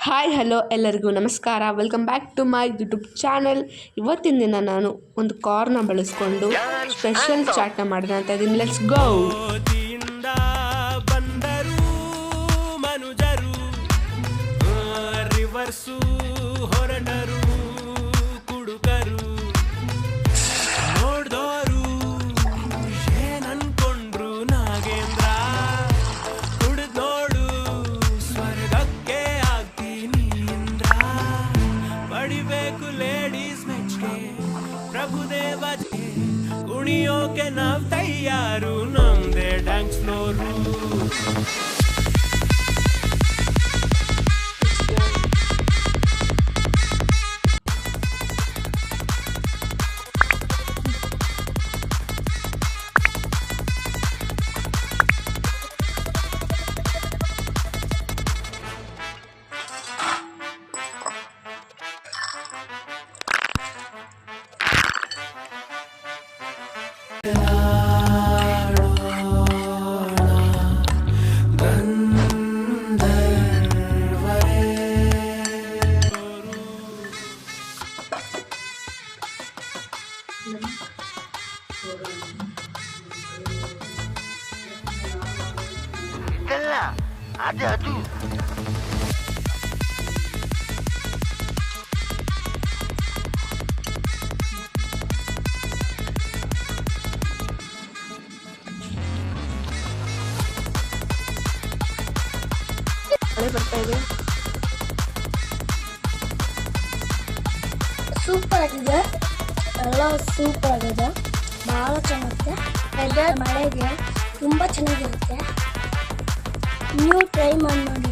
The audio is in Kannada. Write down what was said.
ಹಾಯ್ ಹಲೋ ಎಲ್ಲರಿಗೂ ನಮಸ್ಕಾರ. Welcome back to my YouTube channel. ಇವತ್ತಿನ ದಿನ ನಾನು ಒಂದು ಕಾರ್ನ ಬಳಸ್ಕೊಂಡು ಸ್ಪೆಷಲ್ ಚಾಟ್ನ ಮಾಡೋಣ ಅಂತ ಇದ್ದೀನಿ. Let's go. ರಿವರ್ಸು ಹೊರಟರು ಕುಡುಕರು ನೋಡ್ದೋರು ಏನನ್ಕೊಂಡ್ರು ನಾಗೇಂದ್ರ ಕುಡಿದ್ ನೋಡು ಸ್ವರ್ಗಕ್ಕೆ ಆಗ್ತೀನಿ ಇಂದ್ರ ಪಡಿಬೇಕು ಲೇಡೀಸ್ ಮೆಚ್ಗೆ ಪ್ರಭುದೇವ ಕುಣಿಯೋಕೆ ನಾವ್ ತಯಾರು ನಮ್ದೇ ಡ್ಯಾನ್ಸ್ ಫ್ಲೋರು. Ada. ಬರ್ತಾ ಇದೆ. ಸೂಪರ್ ಆಗಿದೆ, ಎಲ್ಲ ಸೂಪರ್ ಆಗಿದೆ, ಬಹಳ ಚೆನ್ನಾಗಿದೆ. ವೆದರ್ ಮಳೆಗೆ ತುಂಬ ಚೆನ್ನಾಗಿರುತ್ತೆ. ನೀವು ಟ್ರೈ ಮಾಡಿ ನೋಡಿ.